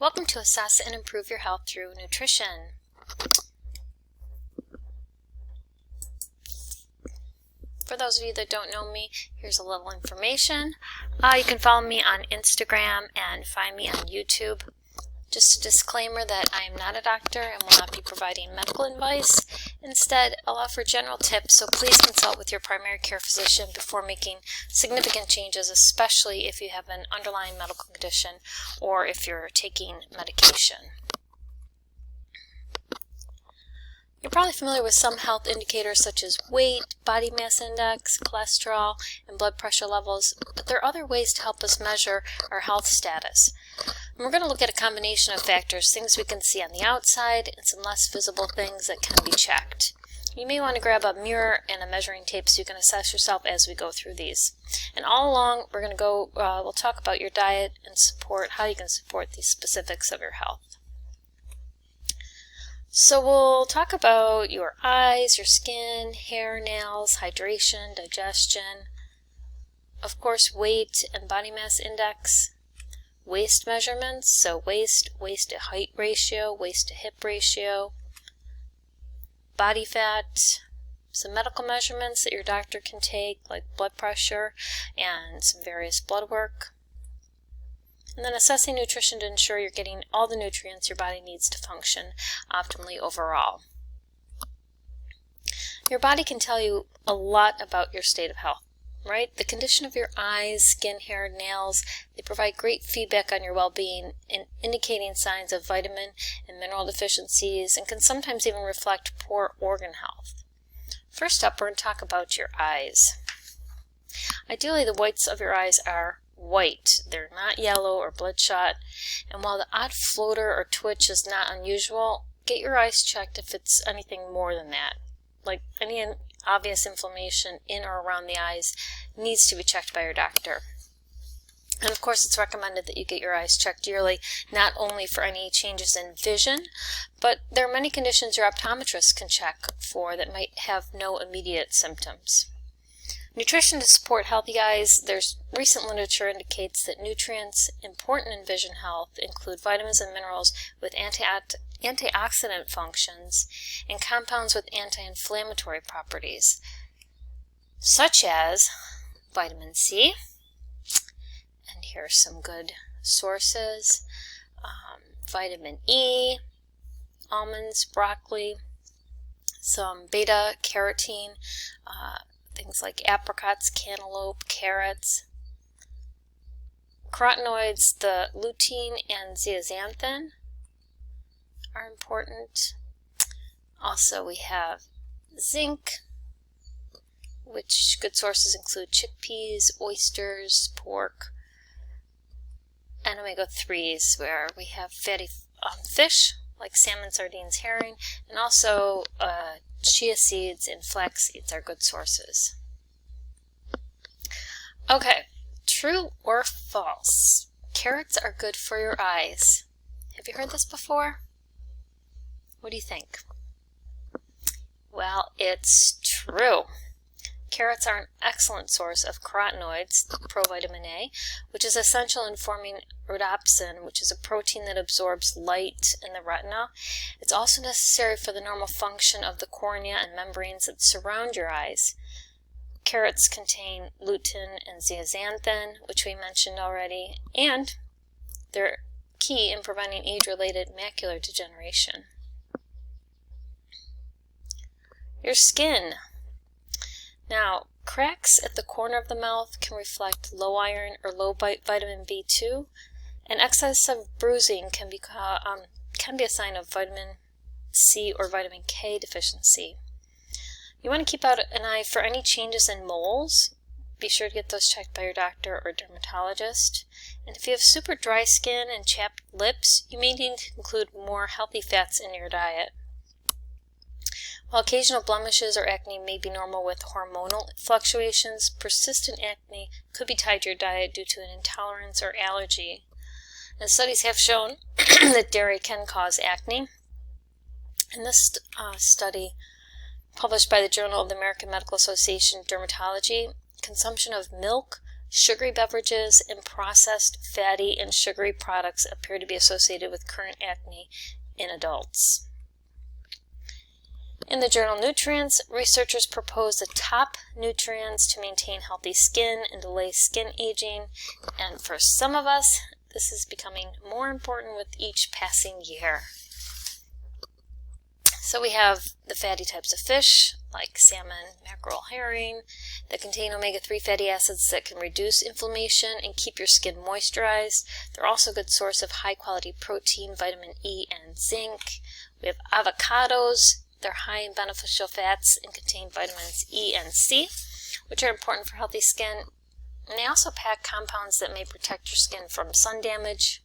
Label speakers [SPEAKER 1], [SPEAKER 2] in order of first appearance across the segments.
[SPEAKER 1] Welcome to Assess and Improve Your Health Through Nutrition. For those of you that don't know me, here's a little information. You can follow me on Instagram and find me on YouTube. Just a disclaimer that I am not a doctor and will not be providing medical advice. Instead, I'll offer general tips, so please consult with your primary care physician before making significant changes, especially if you have an underlying medical condition or if you're taking medication. You're probably familiar with some health indicators such as weight, body mass index, cholesterol, and blood pressure levels, but there are other ways to help us measure our health status. And we're going to look at a combination of factors, things we can see on the outside and some less visible things that can be checked. You may want to grab a mirror and a measuring tape so you can assess yourself as we go through these. And all along, we'll talk about your diet and how you can support these specifics of your health. So we'll talk about your eyes, your skin, hair, nails, hydration, digestion, of course weight and body mass index, waist measurements, so waist to height ratio, waist to hip ratio, body fat, some medical measurements that your doctor can take like blood pressure and some various blood work. And then assessing nutrition to ensure you're getting all the nutrients your body needs to function optimally overall. Your body can tell you a lot about your state of health, right? The condition of your eyes, skin, hair, nails, they provide great feedback on your well-being in indicating signs of vitamin and mineral deficiencies and can sometimes even reflect poor organ health. First up, we're going to talk about your eyes. Ideally, the whites of your eyes are white. They're not yellow or bloodshot, and while the odd floater or twitch is not unusual, get your eyes checked if it's anything more than that. Like any obvious inflammation in or around the eyes needs to be checked by your doctor. And of course, it's recommended that you get your eyes checked yearly, not only for any changes in vision, but there are many conditions your optometrist can check for that might have no immediate symptoms. Nutrition to support healthy eyes. There's recent literature indicates that nutrients important in vision health include vitamins and minerals with antioxidant functions and compounds with anti-inflammatory properties, such as vitamin C. And here are some good sources. Vitamin E, almonds, broccoli, some beta carotene, things like apricots, cantaloupe, carrots. Carotenoids, the lutein and zeaxanthin are important. Also, we have zinc, which good sources include chickpeas, oysters, pork, and omega-3s, where we have fatty fish like salmon, sardines, herring, and also chia seeds and flax seeds are good sources. Okay, true or false? Carrots are good for your eyes. Have you heard this before? What do you think? Well, it's true. Carrots are an excellent source of carotenoids, provitamin A, which is essential in forming rhodopsin, which is a protein that absorbs light in the retina. It's also necessary for the normal function of the cornea and membranes that surround your eyes. Carrots contain lutein and zeaxanthin, which we mentioned already, and they're key in preventing age-related macular degeneration. Your skin. Now, cracks at the corner of the mouth can reflect low iron or low vitamin B2, and excessive bruising can be a sign of vitamin C or vitamin K deficiency. You want to keep out an eye for any changes in moles. Be sure to get those checked by your doctor or dermatologist. And if you have super dry skin and chapped lips, you may need to include more healthy fats in your diet. While occasional blemishes or acne may be normal with hormonal fluctuations, persistent acne could be tied to your diet due to an intolerance or allergy. And studies have shown that dairy can cause acne. In this study, published by the Journal of the American Medical Association Dermatology, consumption of milk, Sugary beverages and processed fatty and sugary products appear to be associated with current acne in adults. In the journal Nutrients, researchers propose the top nutrients to maintain healthy skin and delay skin aging, and for some of us, this is becoming more important with each passing year. So we have the fatty types of fish, like salmon, mackerel, herring, that contain omega-3 fatty acids that can reduce inflammation and keep your skin moisturized. They're also a good source of high-quality protein, vitamin E, and zinc. We have avocados. They're high in beneficial fats and contain vitamins E and C, which are important for healthy skin. And they also pack compounds that may protect your skin from sun damage.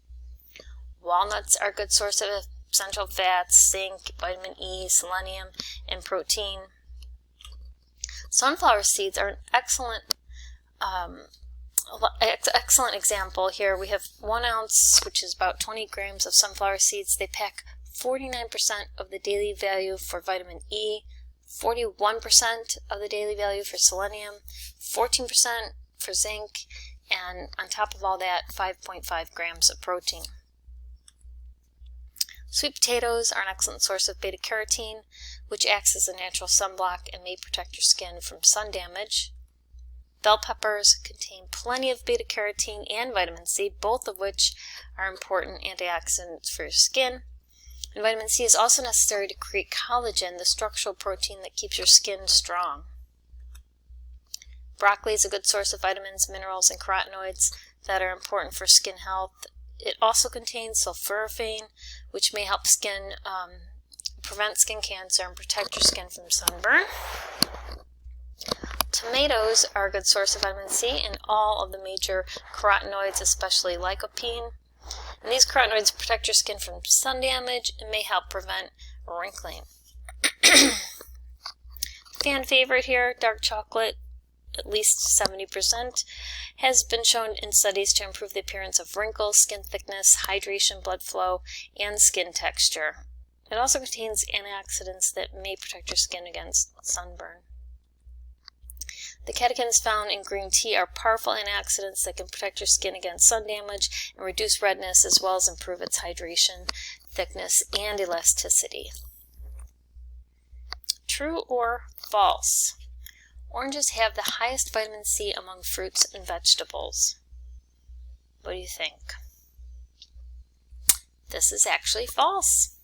[SPEAKER 1] Walnuts are a good source of essential fats, zinc, vitamin E, selenium, and protein. Sunflower seeds are an excellent example here. We have 1 ounce, which is about 20 grams of sunflower seeds. They pack 49% of the daily value for vitamin E, 41% of the daily value for selenium, 14% for zinc, and on top of all that, 5.5 grams of protein. Sweet potatoes are an excellent source of beta-carotene, which acts as a natural sunblock and may protect your skin from sun damage. Bell peppers contain plenty of beta-carotene and vitamin C, both of which are important antioxidants for your skin. And vitamin C is also necessary to create collagen, the structural protein that keeps your skin strong. Broccoli is a good source of vitamins, minerals, and carotenoids that are important for skin health. It also contains sulforaphane, which may help prevent skin cancer and protect your skin from sunburn. Tomatoes are a good source of vitamin C and all of the major carotenoids, especially lycopene. And these carotenoids protect your skin from sun damage and may help prevent wrinkling. Fan favorite here, dark chocolate, at least 70%, has been shown in studies to improve the appearance of wrinkles, skin thickness, hydration, blood flow, and skin texture. It also contains antioxidants that may protect your skin against sunburn. The catechins found in green tea are powerful antioxidants that can protect your skin against sun damage and reduce redness, as well as improve its hydration, thickness, and elasticity. True or false? Oranges have the highest vitamin C among fruits and vegetables. What do you think? This is actually false.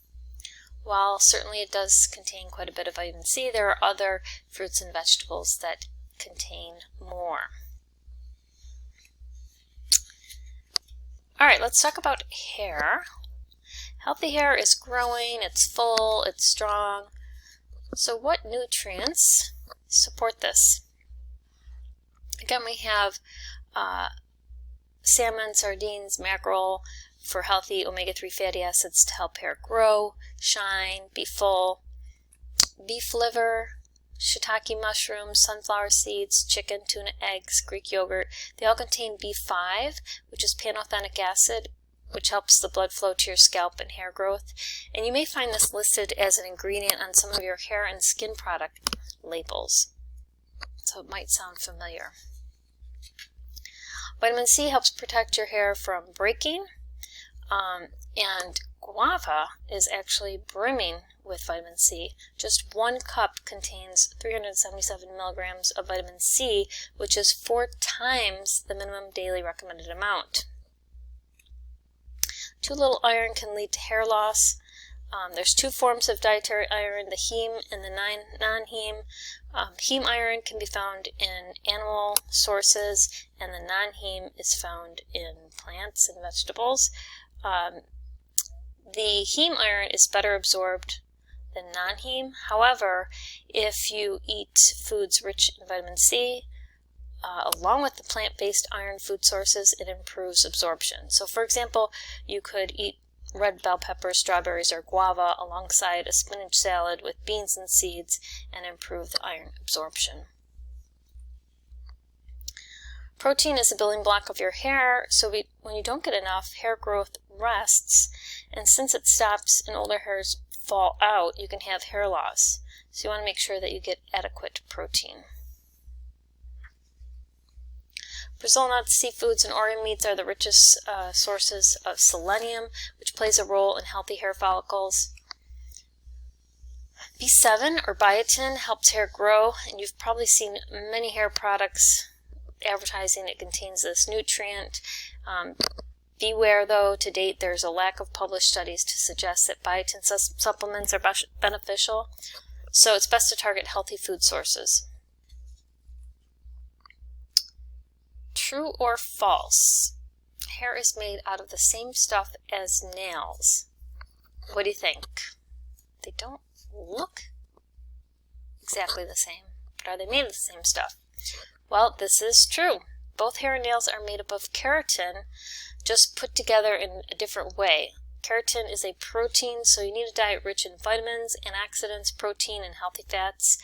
[SPEAKER 1] While certainly it does contain quite a bit of vitamin C, there are other fruits and vegetables that contain more. Alright, let's talk about hair. Healthy hair is growing, it's full, it's strong. So what nutrients support this? Again, we have salmon, sardines, mackerel for healthy omega-3 fatty acids to help hair grow, shine, be full. Beef liver, shiitake mushrooms, sunflower seeds, chicken, tuna, eggs, Greek yogurt, they all contain B5, which is pantothenic acid, which helps the blood flow to your scalp and hair growth. And you may find this listed as an ingredient on some of your hair and skin product labels. So it might sound familiar. Vitamin C helps protect your hair from breaking, and guava is actually brimming with vitamin C. Just 1 cup contains 377 milligrams of vitamin C, which is 4 times the minimum daily recommended amount. Too little iron can lead to hair loss. There's 2 forms of dietary iron, the heme and the non-heme. Heme iron can be found in animal sources, and the non-heme is found in plants and vegetables. The heme iron is better absorbed than non-heme. However, if you eat foods rich in vitamin C, along with the plant-based iron food sources, it improves absorption. So for example, you could eat red bell peppers, strawberries, or guava alongside a spinach salad with beans and seeds and improve the iron absorption. Protein is the building block of your hair, so when you don't get enough, hair growth rests, and since it stops and older hairs fall out, you can have hair loss. So you want to make sure that you get adequate protein. Brazil nuts, seafoods, and organ meats are the richest sources of selenium, which plays a role in healthy hair follicles. B7 or biotin helps hair grow, and you've probably seen many hair products advertising it contains this nutrient. Beware though, to date there's a lack of published studies to suggest that biotin supplements are beneficial, so it's best to target healthy food sources. True or false? Hair is made out of the same stuff as nails. What do you think? They don't look exactly the same, but are they made of the same stuff? Well, this is true. Both hair and nails are made up of keratin, just put together in a different way. Keratin is a protein, so you need a diet rich in vitamins, antioxidants, protein, and healthy fats.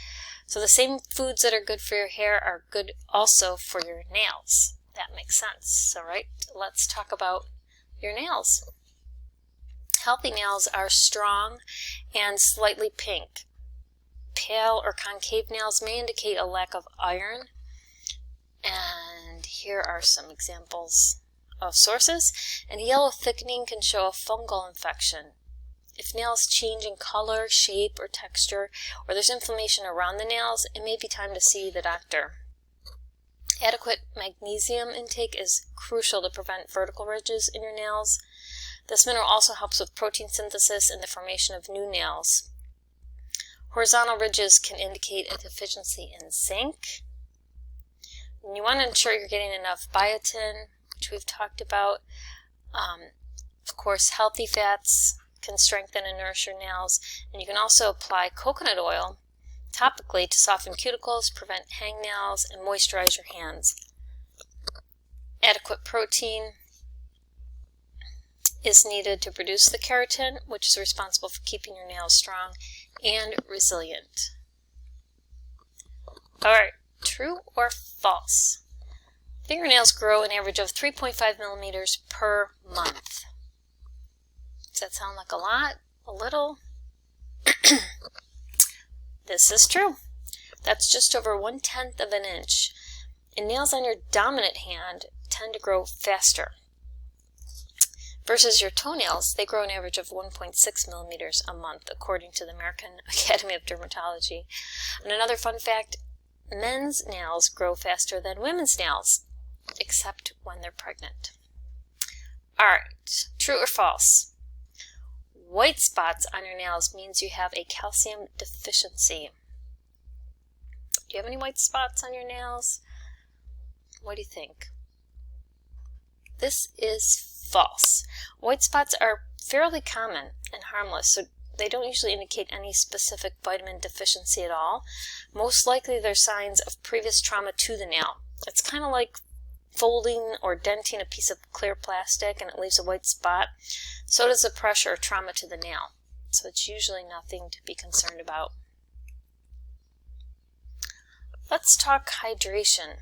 [SPEAKER 1] So the same foods that are good for your hair are good also for your nails. That makes sense. So, right, let's talk about your nails. Healthy nails are strong and slightly pink. Pale or concave nails may indicate a lack of iron. And here are some examples of sources. And yellow thickening can show a fungal infection. If nails change in color, shape, or texture, or there's inflammation around the nails, it may be time to see the doctor. Adequate magnesium intake is crucial to prevent vertical ridges in your nails. This mineral also helps with protein synthesis and the formation of new nails. Horizontal ridges can indicate a deficiency in zinc. And you want to ensure you're getting enough biotin, which we've talked about. Of course, healthy fats can strengthen and nourish your nails, and you can also apply coconut oil topically to soften cuticles, prevent hangnails, and moisturize your hands. Adequate protein is needed to produce the keratin, which is responsible for keeping your nails strong and resilient. Alright, true or false? Fingernails grow an average of 3.5 millimeters per month. Does that sound like a lot? A little? This is true. That's just over 1/10 of an inch. And nails on your dominant hand tend to grow faster. Versus your toenails, they grow an average of 1.6 millimeters a month, according to the American Academy of Dermatology. And another fun fact, men's nails grow faster than women's nails, except when they're pregnant. Alright, true or false? White spots on your nails means you have a calcium deficiency. Do you have any white spots on your nails? What do you think? This is false. White spots are fairly common and harmless, so they don't usually indicate any specific vitamin deficiency at all. Most likely they're signs of previous trauma to the nail. It's kind of like folding or denting a piece of clear plastic and it leaves a white spot. So does the pressure or trauma to the nail. So it's usually nothing to be concerned about. Let's talk hydration.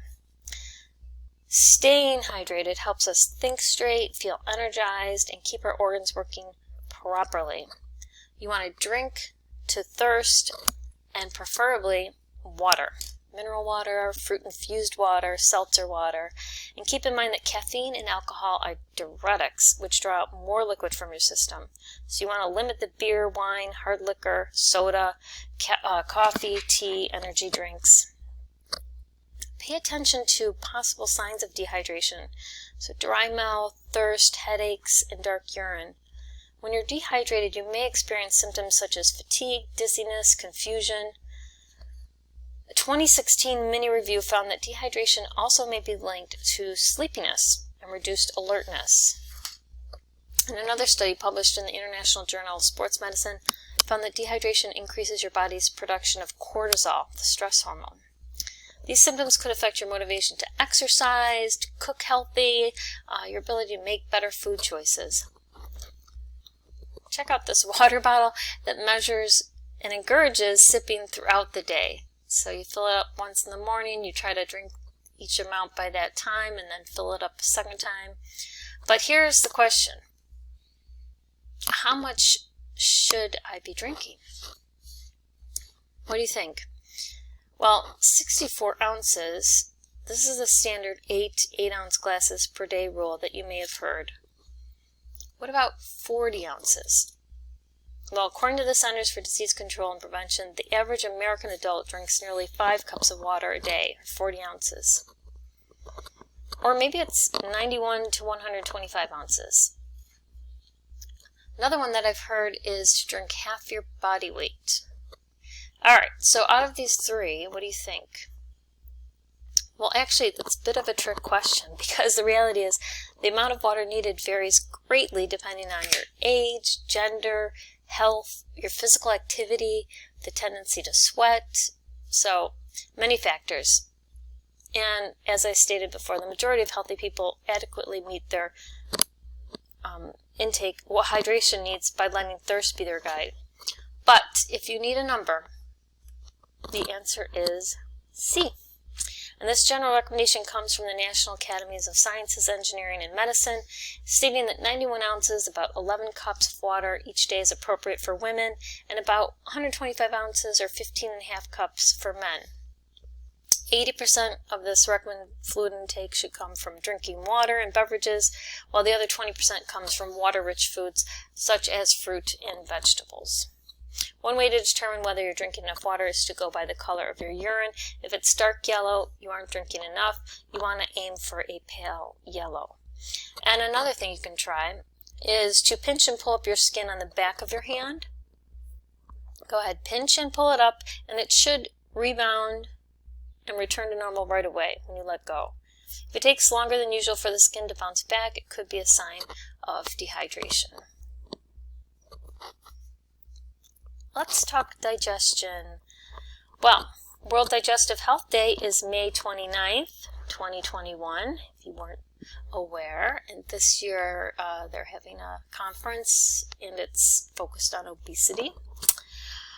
[SPEAKER 1] Staying hydrated helps us think straight, feel energized, and keep our organs working properly. You want to drink to thirst, and preferably water. Mineral water, fruit-infused water, seltzer water. And keep in mind that caffeine and alcohol are diuretics, which draw out more liquid from your system. So you want to limit the beer, wine, hard liquor, soda, coffee, tea, energy drinks. Pay attention to possible signs of dehydration. So dry mouth, thirst, headaches, and dark urine. When you're dehydrated, you may experience symptoms such as fatigue, dizziness, confusion. A 2016 mini-review found that dehydration also may be linked to sleepiness and reduced alertness. And another study published in the International Journal of Sports Medicine found that dehydration increases your body's production of cortisol, the stress hormone. These symptoms could affect your motivation to exercise, to cook healthy, your ability to make better food choices. Check out this water bottle that measures and encourages sipping throughout the day. So you fill it up once in the morning, you try to drink each amount by that time, and then fill it up a second time. But here's the question. How much should I be drinking? What do you think? Well, 64 ounces This is the standard 8-ounce glasses per day rule that you may have heard. What about 40 ounces? Well, according to the Centers for Disease Control and Prevention, the average American adult drinks nearly 5 cups of water a day, or 40 ounces. Or maybe it's 91 to 125 ounces. Another one that I've heard is to drink half your body weight. Alright, so out of these three, what do you think? Well, actually, that's a bit of a trick question, because the reality is the amount of water needed varies greatly depending on your age, gender, health, your physical activity, the tendency to sweat, so many factors. And as I stated before, the majority of healthy people adequately meet their intake, what hydration needs, by letting thirst be their guide. But if you need a number, the answer is C. And this general recommendation comes from the National Academies of Sciences, Engineering, and Medicine, stating that 91 ounces, about 11 cups of water each day is appropriate for women, and about 125 ounces, or 15.5 cups, for men. 80% of this recommended fluid intake should come from drinking water and beverages, while the other 20% comes from water-rich foods such as fruit and vegetables. One way to determine whether you're drinking enough water is to go by the color of your urine. If it's dark yellow, you aren't drinking enough. You want to aim for a pale yellow. And another thing you can try is to pinch and pull up your skin on the back of your hand. Go ahead, pinch and pull it up, and it should rebound and return to normal right away when you let go. If it takes longer than usual for the skin to bounce back, it could be a sign of dehydration. Let's talk digestion. Well, World Digestive Health Day is May 29th, 2021, if you weren't aware. And this year they're having a conference, and it's focused on obesity.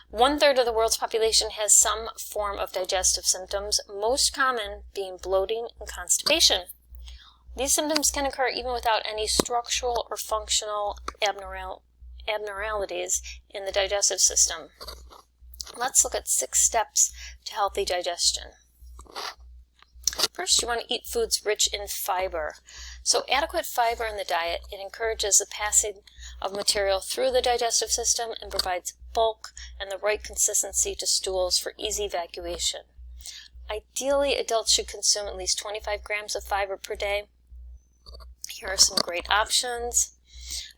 [SPEAKER 1] 1/3 of the world's population has some form of digestive symptoms, most common being bloating and constipation. These symptoms can occur even without any structural or functional abnormalities in the digestive system. Let's look at 6 steps to healthy digestion. First, you want to eat foods rich in fiber. So adequate fiber in the diet, it encourages the passing of material through the digestive system and provides bulk and the right consistency to stools for easy evacuation. Ideally, adults should consume at least 25 grams of fiber per day. Here are some great options.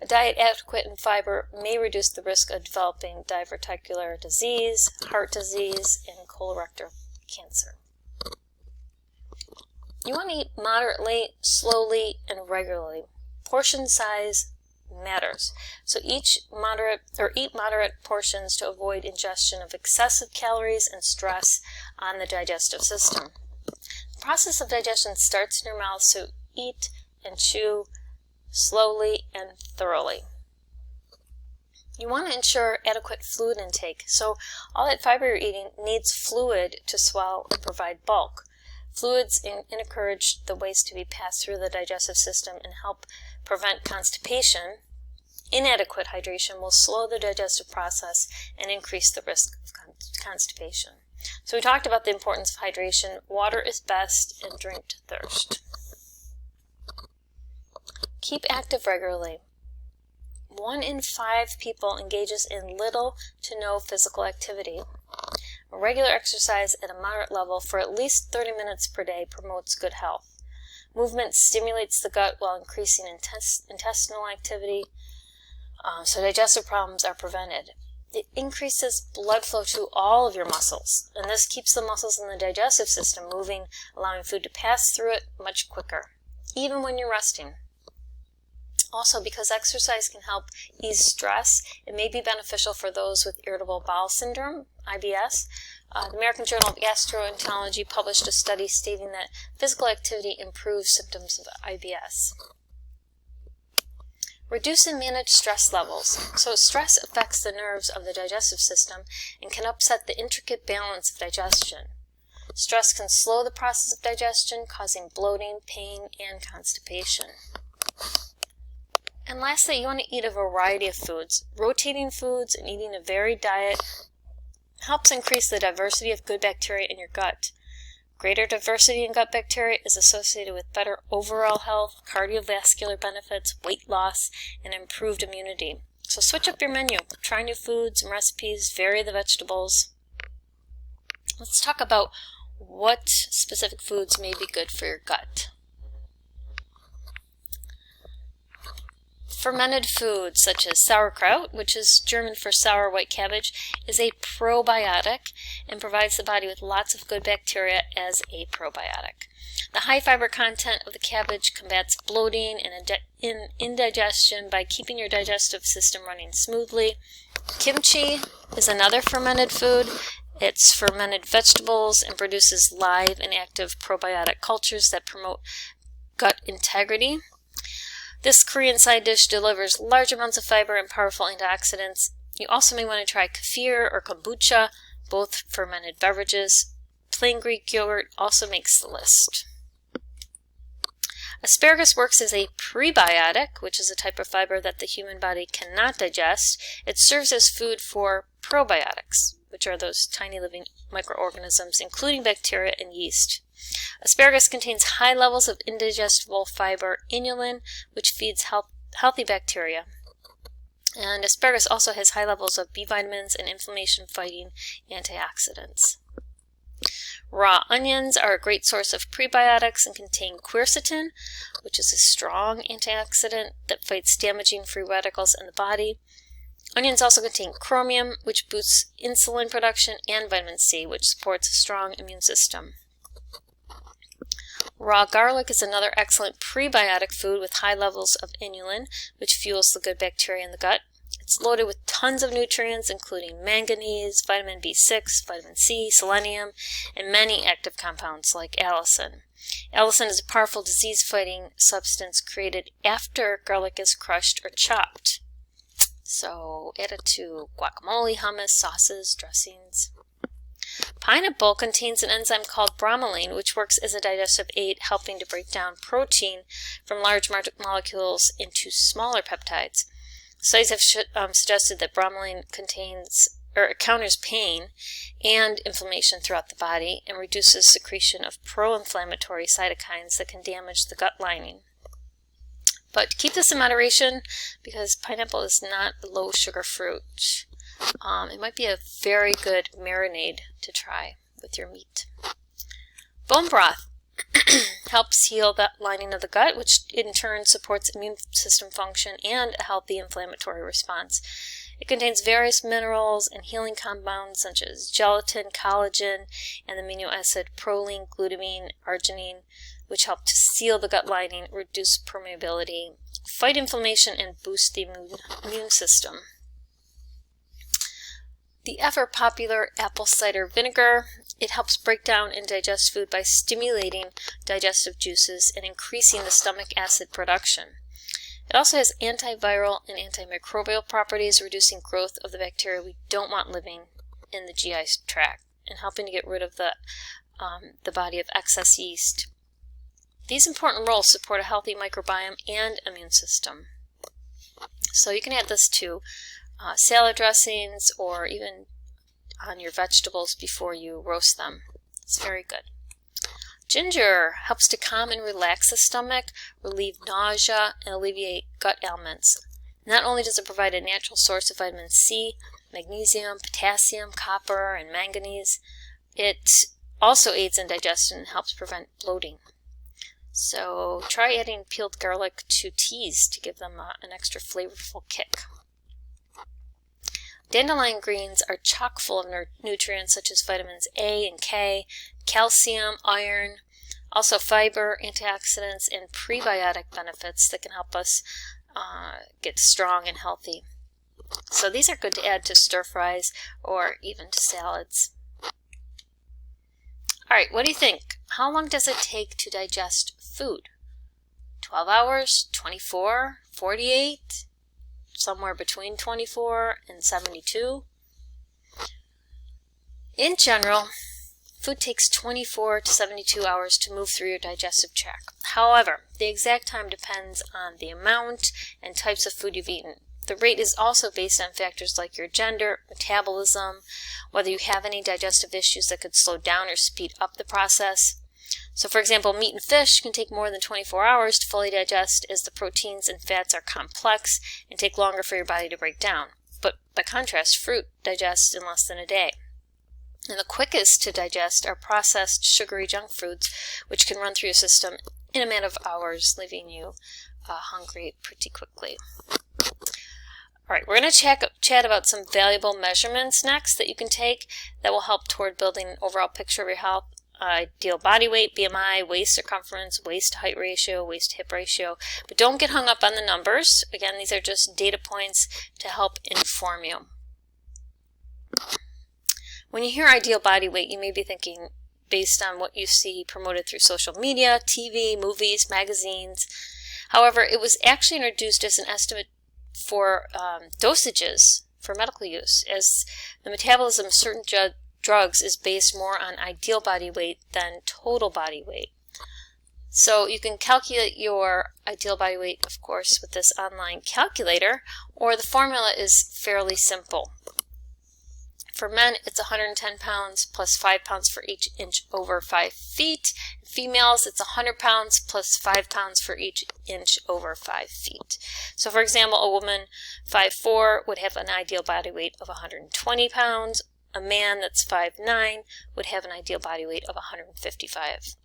[SPEAKER 1] A diet adequate in fiber may reduce the risk of developing diverticular disease, heart disease, and colorectal cancer. You want to eat moderately, slowly, and regularly. Portion size matters. So eat moderate portions to avoid ingestion of excessive calories and stress on the digestive system. The process of digestion starts in your mouth, so eat and chew slowly and thoroughly. You want to ensure adequate fluid intake. So all that fiber you're eating needs fluid to swell and provide bulk. Fluids encourage the waste to be passed through the digestive system and help prevent constipation. Inadequate hydration will slow the digestive process and increase the risk of constipation. So we talked about the importance of hydration. Water is best, and drink to thirst. Keep active regularly. 1 in 5 people engages in little to no physical activity. Regular exercise at a moderate level for at least 30 minutes per day promotes good health. Movement stimulates the gut while increasing intestinal activity, so digestive problems are prevented. It increases blood flow to all of your muscles, and this keeps the muscles in the digestive system moving, allowing food to pass through it much quicker, even when you're resting. Also, because exercise can help ease stress, it may be beneficial for those with irritable bowel syndrome, IBS. The American Journal of Gastroenterology published a study stating that physical activity improves symptoms of IBS. Reduce and manage stress levels. So stress affects the nerves of the digestive system and can upset the intricate balance of digestion. Stress can slow the process of digestion, causing bloating, pain, and constipation. And lastly, you want to eat a variety of foods. Rotating foods and eating a varied diet helps increase the diversity of good bacteria in your gut. Greater diversity in gut bacteria is associated with better overall health, cardiovascular benefits, weight loss, and improved immunity. So switch up your menu. Try new foods and recipes, vary the vegetables. Let's talk about what specific foods may be good for your gut. Fermented foods such as sauerkraut, which is German for sour white cabbage, is a probiotic and provides the body with lots of good bacteria as a probiotic. The high fiber content of the cabbage combats bloating and indigestion by keeping your digestive system running smoothly. Kimchi is another fermented food. It's fermented vegetables and produces live and active probiotic cultures that promote gut integrity. This Korean side dish delivers large amounts of fiber and powerful antioxidants. You also may want to try kefir or kombucha, both fermented beverages. Plain Greek yogurt also makes the list. Asparagus works as a prebiotic, which is a type of fiber that the human body cannot digest. It serves as food for probiotics, which are those tiny living microorganisms, including bacteria and yeast. Asparagus contains high levels of indigestible fiber inulin, which feeds healthy bacteria. And asparagus also has high levels of B vitamins and inflammation-fighting antioxidants. Raw onions are a great source of prebiotics and contain quercetin, which is a strong antioxidant that fights damaging free radicals in the body. Onions also contain chromium, which boosts insulin production, and vitamin C, which supports a strong immune system. Raw garlic is another excellent prebiotic food with high levels of inulin, which fuels the good bacteria in the gut. It's loaded with tons of nutrients, including manganese, vitamin B6, vitamin C, selenium, and many active compounds like allicin. Allicin is a powerful disease-fighting substance created after garlic is crushed or chopped. So add it to guacamole, hummus, sauces, dressings. Pineapple contains an enzyme called bromelain, which works as a digestive aid, helping to break down protein from large molecules into smaller peptides. Studies have suggested that bromelain counters pain and inflammation throughout the body and reduces secretion of pro-inflammatory cytokines that can damage the gut lining. But keep this in moderation because pineapple is not a low-sugar fruit. It might be a very good marinade to try with your meat. Bone broth helps heal the lining of the gut, which in turn supports immune system function and a healthy inflammatory response. It contains various minerals and healing compounds such as gelatin, collagen, and the amino acid proline, glutamine, arginine, which help to seal the gut lining, reduce permeability, fight inflammation, and boost the immune system. The ever-popular apple cider vinegar, it helps break down and digest food by stimulating digestive juices and increasing the stomach acid production. It also has antiviral and antimicrobial properties, reducing growth of the bacteria we don't want living in the GI tract and helping to get rid of the body of excess yeast. These important roles support a healthy microbiome and immune system. So you can add this to salad dressings or even on your vegetables before you roast them. It's very good. Ginger helps to calm and relax the stomach, relieve nausea, and alleviate gut ailments. Not only does it provide a natural source of vitamin C, magnesium, potassium, copper, and manganese, it also aids in digestion and helps prevent bloating. So try adding peeled garlic to teas to give them an extra flavorful kick. Dandelion greens are chock full of nutrients such as vitamins A and K, calcium, iron, also fiber, antioxidants, and prebiotic benefits that can help us get strong and healthy. So these are good to add to stir fries or even to salads. Alright, what do you think? How long does it take to digest food? 12 hours? 24? 48? Somewhere between 24 and 72. In general, food takes 24 to 72 hours to move through your digestive tract. However, the exact time depends on the amount and types of food you've eaten. The rate is also based on factors like your gender, metabolism, whether you have any digestive issues that could slow down or speed up the process. So for example, meat and fish can take more than 24 hours to fully digest, as the proteins and fats are complex and take longer for your body to break down. But by contrast, fruit digests in less than a day. And the quickest to digest are processed sugary junk foods, which can run through your system in a matter of hours, leaving you hungry pretty quickly. All right, we're going to chat about some valuable measurements next that you can take that will help toward building an overall picture of your health. Ideal body weight, BMI, waist circumference, waist to height ratio, waist to hip ratio. But don't get hung up on the numbers. Again, these are just data points to help inform you. When you hear ideal body weight, you may be thinking based on what you see promoted through social media, TV, movies, magazines. However, it was actually introduced as an estimate for dosages for medical use, as the metabolism of certain drugs is based more on ideal body weight than total body weight. So you can calculate your ideal body weight, of course, with this online calculator, or the formula is fairly simple. For men, it's 110 pounds plus 5 pounds for each inch over 5 feet. Females, it's 100 pounds plus 5 pounds for each inch over 5 feet. So for example, a woman 5'4" would have an ideal body weight of 120 pounds. A man that's 5'9" would have an ideal body weight of 155.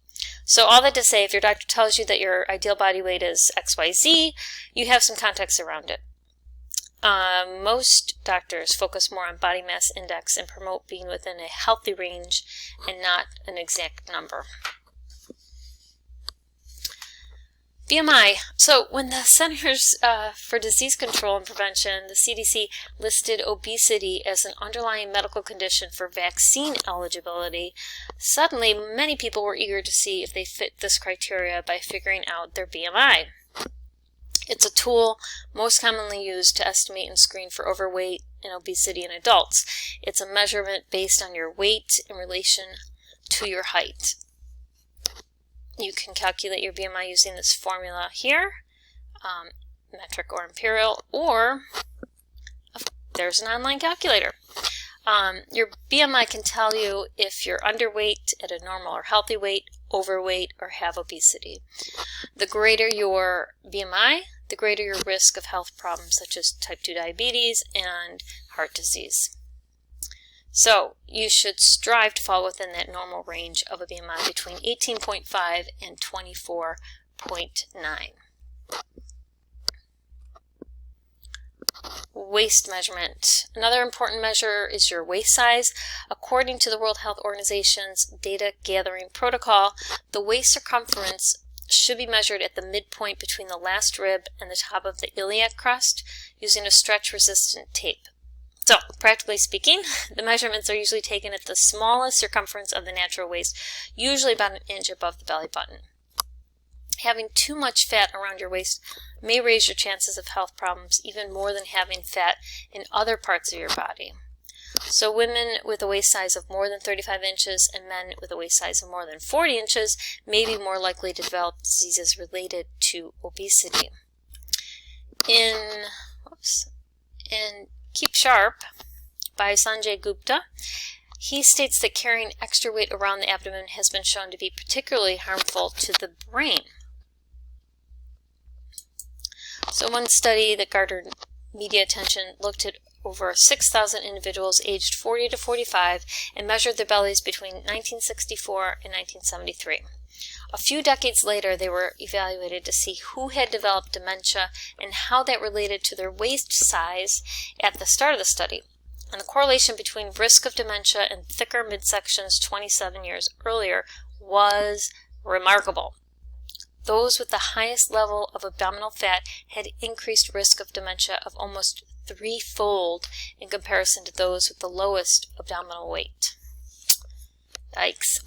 [SPEAKER 1] So all that to say, if your doctor tells you that your ideal body weight is XYZ, you have some context around it. Most doctors focus more on body mass index and promote being within a healthy range and not an exact number. BMI. So when the Centers for Disease Control and Prevention, the CDC, listed obesity as an underlying medical condition for vaccine eligibility, suddenly many people were eager to see if they fit this criteria by figuring out their BMI. It's a tool most commonly used to estimate and screen for overweight and obesity in adults. It's a measurement based on your weight in relation to your height. You can calculate your BMI using this formula here, metric or imperial, or there's an online calculator. Your BMI can tell you if you're underweight at a normal or healthy weight, overweight, or have obesity. The greater your BMI, the greater your risk of health problems such as type 2 diabetes and heart disease. So you should strive to fall within that normal range of a BMI between 18.5 and 24.9. Waist measurement. Another important measure is your waist size. According to the World Health Organization's data gathering protocol, the waist circumference should be measured at the midpoint between the last rib and the top of the iliac crust using a stretch-resistant tape. So, practically speaking, the measurements are usually taken at the smallest circumference of the natural waist, usually about an inch above the belly button. Having too much fat around your waist may raise your chances of health problems even more than having fat in other parts of your body. So women with a waist size of more than 35 inches and men with a waist size of more than 40 inches may be more likely to develop diseases related to obesity. In Keep Sharp by Sanjay Gupta, he states that carrying extra weight around the abdomen has been shown to be particularly harmful to the brain. So one study that garnered media attention looked at over 6,000 individuals aged 40 to 45 and measured their bellies between 1964 and 1973. A few decades later, they were evaluated to see who had developed dementia and how that related to their waist size at the start of the study. And the correlation between risk of dementia and thicker midsections 27 years earlier was remarkable. Those with the highest level of abdominal fat had increased risk of dementia of almost threefold in comparison to those with the lowest abdominal weight. Yikes.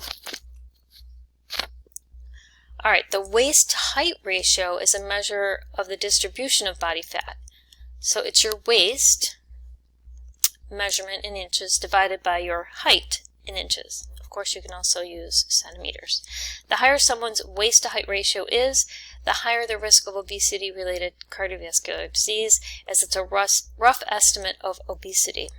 [SPEAKER 1] All right, the waist to height ratio is a measure of the distribution of body fat. So it's your waist measurement in inches divided by your height in inches. Of course, you can also use centimeters. The higher someone's waist to height ratio is, the higher the risk of obesity-related cardiovascular disease, as it's a rough estimate of obesity.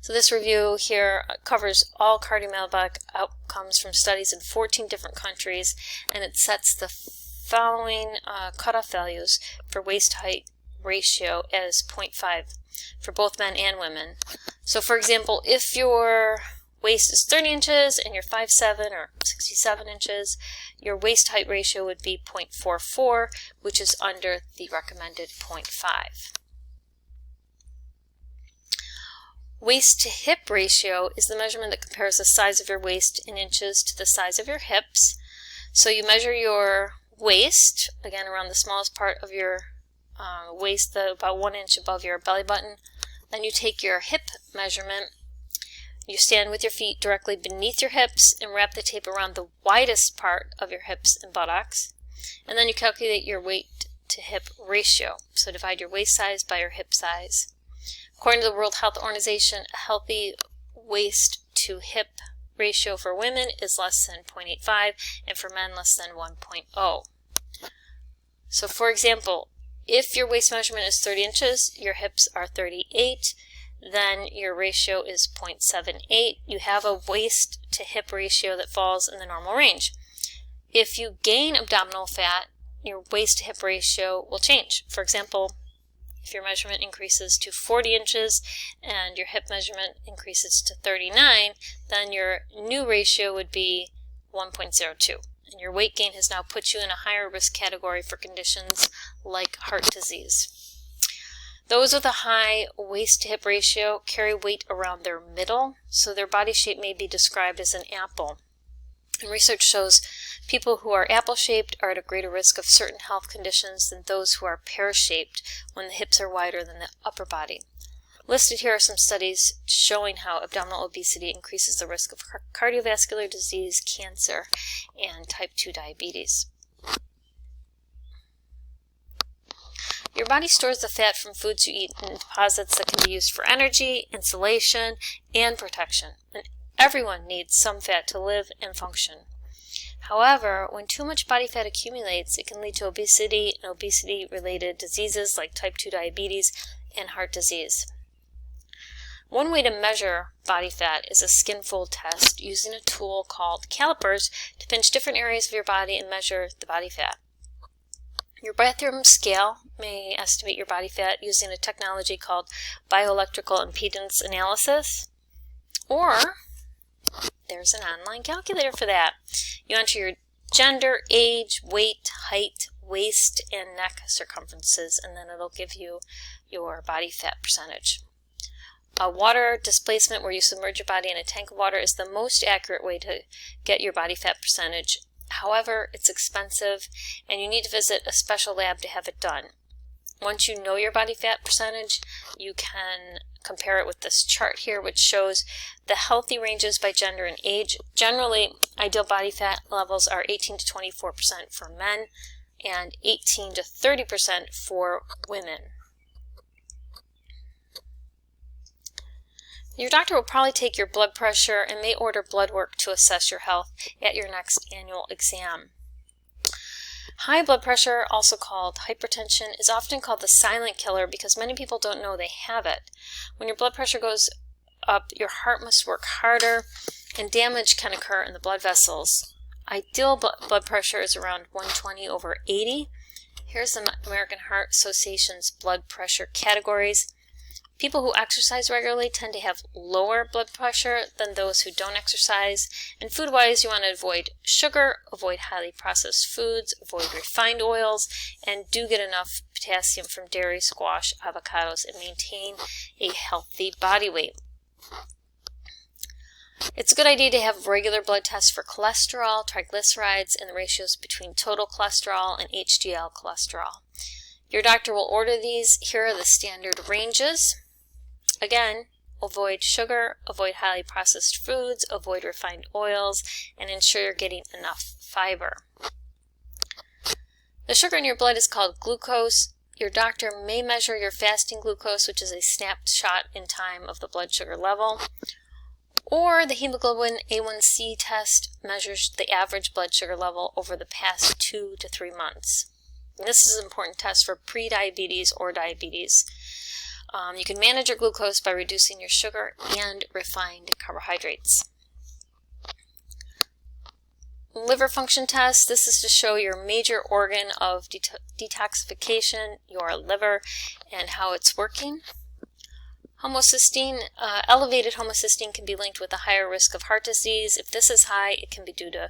[SPEAKER 1] So this review here covers all cardiometabolic outcomes from studies in 14 different countries, and it sets the following cutoff values for waist to height ratio as 0.5 for both men and women. So for example, if your waist is 30 inches and you're 5'7" or 67 inches, your waist height ratio would be 0.44, which is under the recommended 0.5. Waist to hip ratio is the measurement that compares the size of your waist in inches to the size of your hips. So you measure your waist, again around the smallest part of your waist, about 1 inch above your belly button. Then you take your hip measurement. You stand with your feet directly beneath your hips and wrap the tape around the widest part of your hips and buttocks. And then you calculate your weight to hip ratio. So divide your waist size by your hip size. According to the World Health Organization, a healthy waist to hip ratio for women is less than 0.85 and for men less than 1.0. So for example, if your waist measurement is 30 inches, your hips are 38, then your ratio is 0.78. You have a waist to hip ratio that falls in the normal range. If you gain abdominal fat, your waist to hip ratio will change. For example, if your measurement increases to 40 inches and your hip measurement increases to 39, then your new ratio would be 1.02. And your weight gain has now put you in a higher risk category for conditions like heart disease. Those with a high waist to hip ratio carry weight around their middle, so their body shape may be described as an apple. And research shows people who are apple-shaped are at a greater risk of certain health conditions than those who are pear-shaped when the hips are wider than the upper body. Listed here are some studies showing how abdominal obesity increases the risk of cardiovascular disease, cancer, and type 2 diabetes. Your body stores the fat from foods you eat in deposits that can be used for energy, insulation, and protection. And everyone needs some fat to live and function. However, when too much body fat accumulates, it can lead to obesity and obesity-related diseases like type 2 diabetes and heart disease. One way to measure body fat is a skin fold test using a tool called calipers to pinch different areas of your body and measure the body fat. Your bathroom scale may estimate your body fat using a technology called bioelectrical impedance analysis, or there's an online calculator for that. You enter your gender, age, weight, height, waist, and neck circumferences, and then it'll give you your body fat percentage. A water displacement, where you submerge your body in a tank of water, is the most accurate way to get your body fat percentage. However, it's expensive, and you need to visit a special lab to have it done. Once you know your body fat percentage, you can compare it with this chart here, which shows the healthy ranges by gender and age. Generally, ideal body fat levels are 18 to 24% for men and 18 to 30% for women. Your doctor will probably take your blood pressure and may order blood work to assess your health at your next annual exam. High blood pressure, also called hypertension, is often called the silent killer because many people don't know they have it. When your blood pressure goes up, your heart must work harder and damage can occur in the blood vessels. Ideal blood pressure is around 120/80. Here's the American Heart Association's blood pressure categories. People who exercise regularly tend to have lower blood pressure than those who don't exercise. And food-wise, you want to avoid sugar, avoid highly processed foods, avoid refined oils, and do get enough potassium from dairy, squash, avocados, and maintain a healthy body weight. It's a good idea to have regular blood tests for cholesterol, triglycerides, and the ratios between total cholesterol and HDL cholesterol. Your doctor will order these. Here are the standard ranges. Again, avoid sugar, avoid highly processed foods, avoid refined oils, and ensure you're getting enough fiber. The sugar in your blood is called glucose. Your doctor may measure your fasting glucose, which is a snapshot in time of the blood sugar level, Or the hemoglobin A1C test measures the average blood sugar level over the past 2 to 3 months. And this is an important test for pre-diabetes or diabetes. You can manage your glucose by reducing your sugar and refined carbohydrates. Liver function test. This is to show your major organ of detoxification, your liver, and how it's working. Homocysteine, elevated homocysteine can be linked with a higher risk of heart disease. If this is high, it can be due to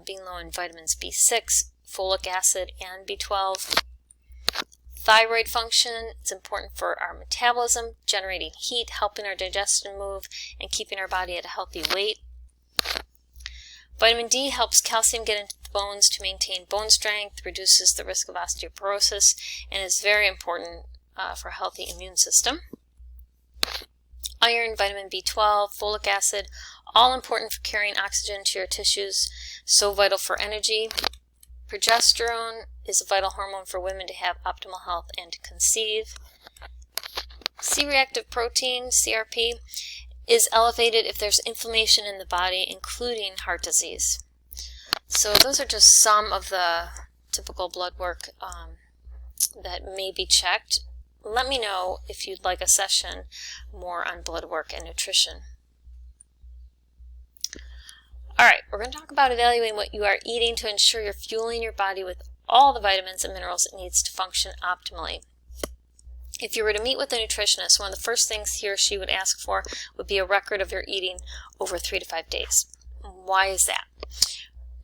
[SPEAKER 1] being low in vitamins B6, folic acid, and B12. Thyroid function, it's important for our metabolism, generating heat, helping our digestion move, and keeping our body at a healthy weight. Vitamin D helps calcium get into the bones to maintain bone strength, reduces the risk of osteoporosis, and is very important for a healthy immune system. Iron, vitamin B12, folic acid, all important for carrying oxygen to your tissues, so vital for energy. Progesterone is a vital hormone for women to have optimal health and to conceive. C-reactive protein, CRP, is elevated if there's inflammation in the body, including heart disease. So those are just some of the typical blood work that may be checked. Let me know if you'd like a session more on blood work and nutrition. Alright, we're going to talk about evaluating what you are eating to ensure you're fueling your body with all the vitamins and minerals it needs to function optimally. If you were to meet with a nutritionist, one of the first things he or she would ask for would be a record of your eating over 3 to 5 days. Why is that?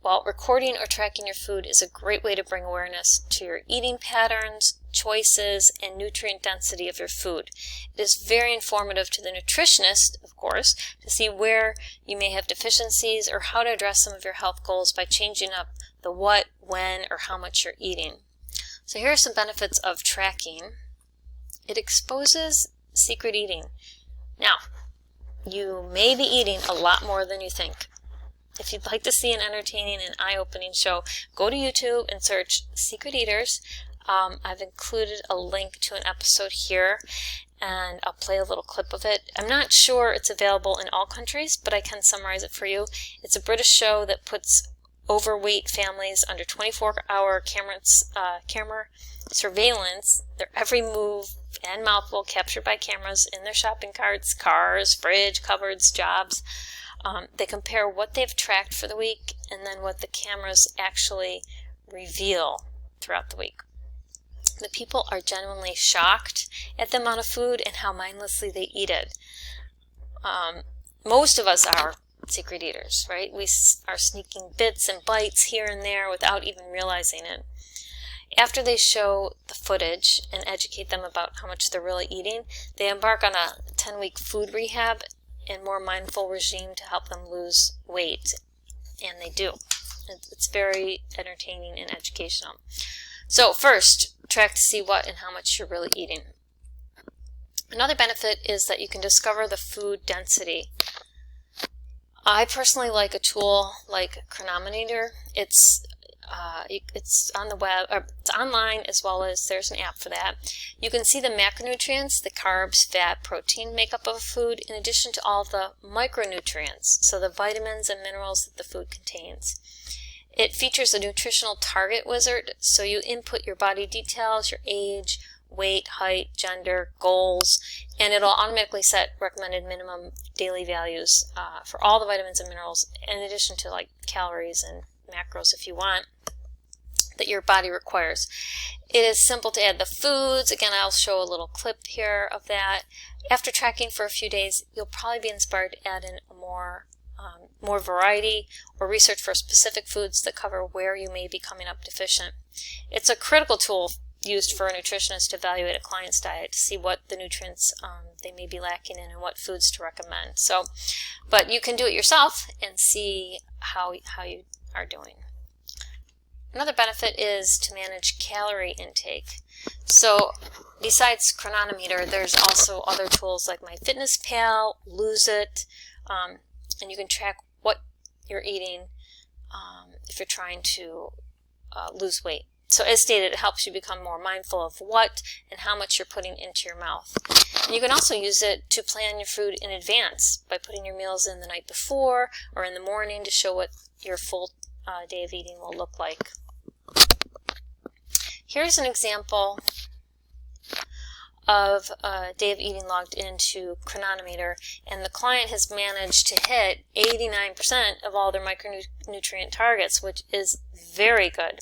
[SPEAKER 1] Well, recording or tracking your food is a great way to bring awareness to your eating patterns, choices, and nutrient density of your food. It is very informative to the nutritionist, of course, to see where you may have deficiencies or how to address some of your health goals by changing up the what, when, or how much you're eating. So here are some benefits of tracking. It exposes secret eating. Now, you may be eating a lot more than you think. If you'd like to see an entertaining and eye-opening show, go to YouTube and search Secret Eaters. I've included a link to an episode here, and I'll play a little clip of it. I'm not sure it's available in all countries, but I can summarize it for you. It's a British show that puts overweight families under 24-hour camera surveillance, their every move and mouthful captured by cameras in their shopping carts, cars, fridge, cupboards, jobs. They compare what they've tracked for the week and then what the cameras actually reveal throughout the week. The people are genuinely shocked at the amount of food and how mindlessly they eat it. Most of us are secret eaters, right? We are sneaking bits and bites here and there without even realizing it. After they show the footage and educate them about how much they're really eating, they embark on a 10-week food rehab and more mindful regime to help them lose weight, and they do. It's very entertaining and educational. So first, track to see what and how much you're really eating. Another benefit is that you can discover the food density. I personally like a tool like Chronometer. It's on the web, or it's online, as well as there's an app for that. You can see the macronutrients, the carbs, fat, protein makeup of a food, in addition to all the micronutrients, so the vitamins and minerals that the food contains. It features a nutritional target wizard, so you input your body details, your age, weight, height, gender, goals, and it'll automatically set recommended minimum daily values for all the vitamins and minerals, in addition to like calories and macros if you want, that your body requires. It is simple to add the foods. Again, I'll show a little clip here of that. After tracking for a few days, you'll probably be inspired to add in more variety or research for specific foods that cover where you may be coming up deficient. It's a critical tool used for a nutritionist to evaluate a client's diet to see what the nutrients they may be lacking in and what foods to recommend. So, but you can do it yourself and see how you are doing. Another benefit is to manage calorie intake. So besides Chronometer, there's also other tools like MyFitnessPal, Lose It, and you can track what you're eating if you're trying to lose weight. So as stated, it helps you become more mindful of what and how much you're putting into your mouth. And you can also use it to plan your food in advance by putting your meals in the night before or in the morning to show what your full day of eating will look like. Here's an example of a day of eating logged into Chronometer, and the client has managed to hit 89% of all their micronutrient targets, which is very good.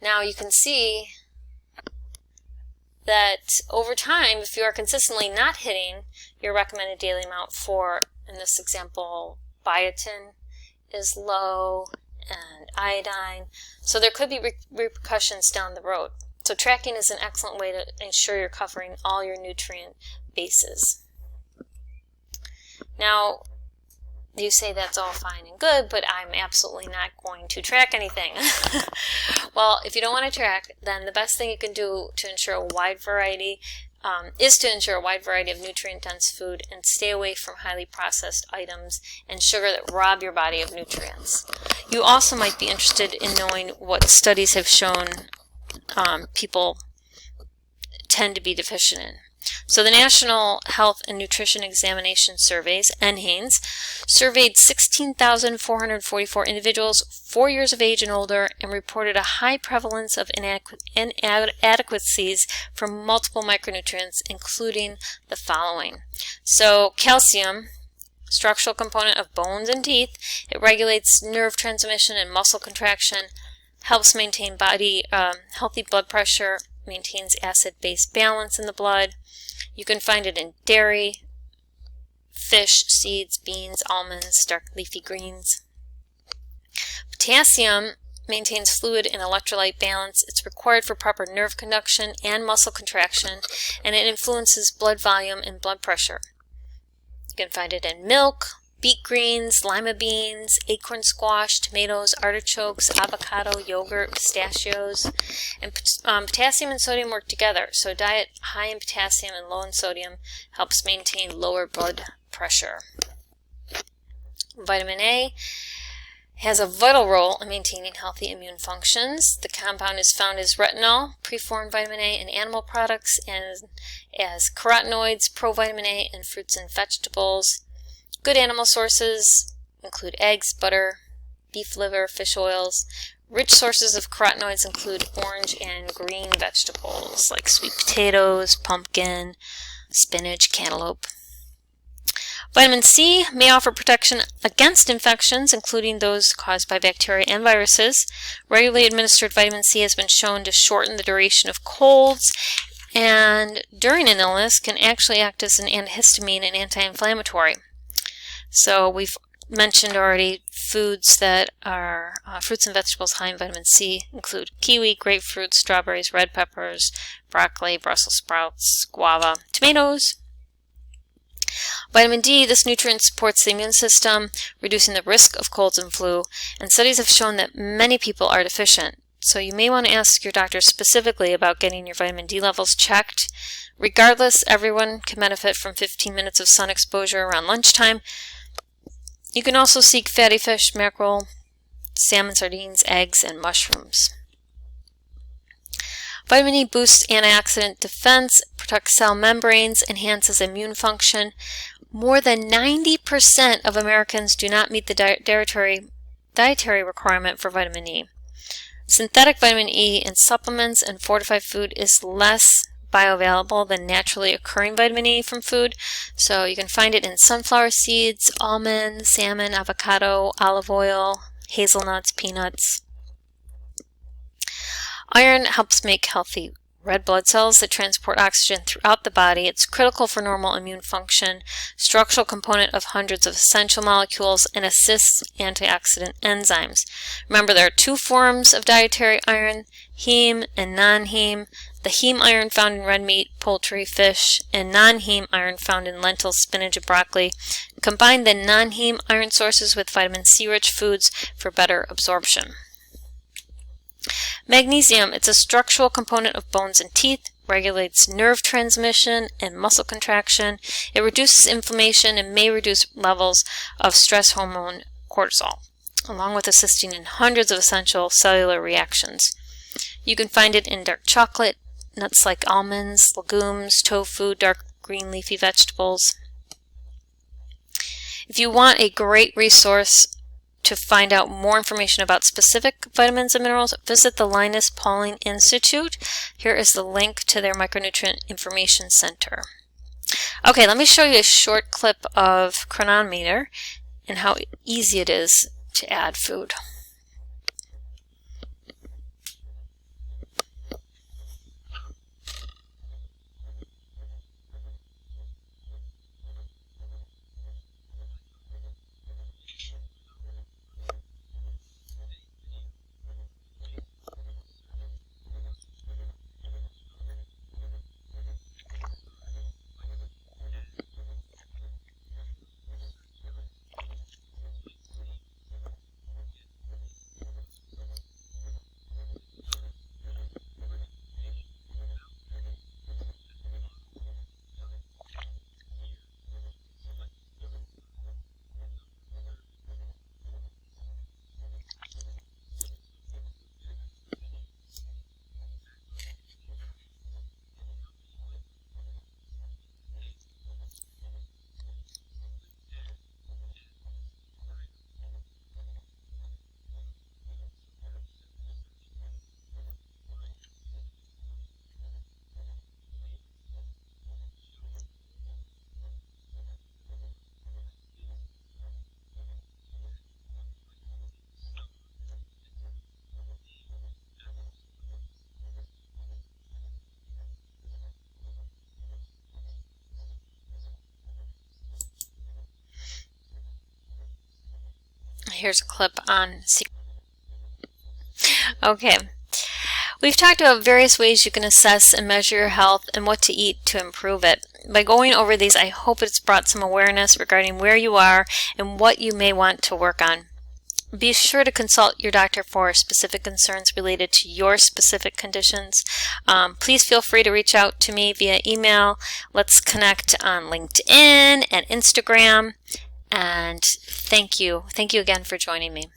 [SPEAKER 1] Now you can see that over time, if you are consistently not hitting your recommended daily amount for, in this example, biotin is low and iodine, so there could be repercussions down the road. So tracking is an excellent way to ensure you're covering all your nutrient bases. Now, you say that's all fine and good, but I'm absolutely not going to track anything. Well, if you don't want to track, then the best thing you can do to ensure a wide variety is to ensure a wide variety of nutrient-dense food and stay away from highly processed items and sugar that rob your body of nutrients. You also might be interested in knowing what studies have shown people tend to be deficient in. So the National Health and Nutrition Examination Surveys, NHANES, surveyed 16,444 individuals 4 years of age and older and reported a high prevalence of inadequacies from multiple micronutrients, including the following. So calcium, structural component of bones and teeth, it regulates nerve transmission and muscle contraction, helps maintain healthy blood pressure, maintains acid-base balance in the blood. You can find it in dairy, fish, seeds, beans, almonds, dark leafy greens. Potassium maintains fluid and electrolyte balance. It's required for proper nerve conduction and muscle contraction, and it influences blood volume and blood pressure. You can find it in milk, beet greens, lima beans, acorn squash, tomatoes, artichokes, avocado, yogurt, pistachios. And potassium and sodium work together, so a diet high in potassium and low in sodium helps maintain lower blood pressure. Vitamin A has a vital role in maintaining healthy immune functions. The compound is found as retinol, preformed vitamin A in animal products, and as carotenoids, provitamin A in fruits and vegetables. Good animal sources include eggs, butter, beef liver, fish oils. Rich sources of carotenoids include orange and green vegetables like sweet potatoes, pumpkin, spinach, cantaloupe. Vitamin C may offer protection against infections, including those caused by bacteria and viruses. Regularly administered vitamin C has been shown to shorten the duration of colds, and during an illness can actually act as an antihistamine and anti-inflammatory. So we've mentioned already foods that are fruits and vegetables high in vitamin C include kiwi, grapefruit, strawberries, red peppers, broccoli, Brussels sprouts, guava, tomatoes. Vitamin D, this nutrient supports the immune system, reducing the risk of colds and flu, and studies have shown that many people are deficient. So you may want to ask your doctor specifically about getting your vitamin D levels checked. Regardless, everyone can benefit from 15 minutes of sun exposure around lunchtime. You can also seek fatty fish, mackerel, salmon, sardines, eggs, and mushrooms. Vitamin E boosts antioxidant defense, protects cell membranes, enhances immune function. More than 90% of Americans do not meet the dietary requirement for vitamin E. Synthetic vitamin E in supplements and fortified food is less bioavailable than naturally occurring vitamin E from food, so you can find it in sunflower seeds, almonds, salmon, avocado, olive oil, hazelnuts, peanuts. Iron helps make healthy red blood cells that transport oxygen throughout the body. It's critical for normal immune function, structural component of hundreds of essential molecules, and assists antioxidant enzymes. Remember, there are two forms of dietary iron, heme and non-heme. The heme iron found in red meat, poultry, fish, and non-heme iron found in lentils, spinach, and broccoli. Combine the non-heme iron sources with vitamin C-rich foods for better absorption. Magnesium, it's a structural component of bones and teeth, regulates nerve transmission and muscle contraction. It reduces inflammation and may reduce levels of stress hormone cortisol. along with assisting in hundreds of essential cellular reactions. You can find it in dark chocolate, nuts like almonds, legumes, tofu, dark green leafy vegetables. If you want a great resource to find out more information about specific vitamins and minerals, visit the Linus Pauling Institute. Here is the link to their Micronutrient Information Center. Okay, let me show you a short clip of Chronometer and how easy it is to add food. Here's a clip on. Okay. We've talked about various ways you can assess and measure your health and what to eat to improve it. By going over these, I hope it's brought some awareness regarding where you are and what you may want to work on. Be sure to consult your doctor for specific concerns related to your specific conditions. Please feel free to reach out to me via email. Let's connect on LinkedIn and Instagram. And thank you. Thank you again for joining me.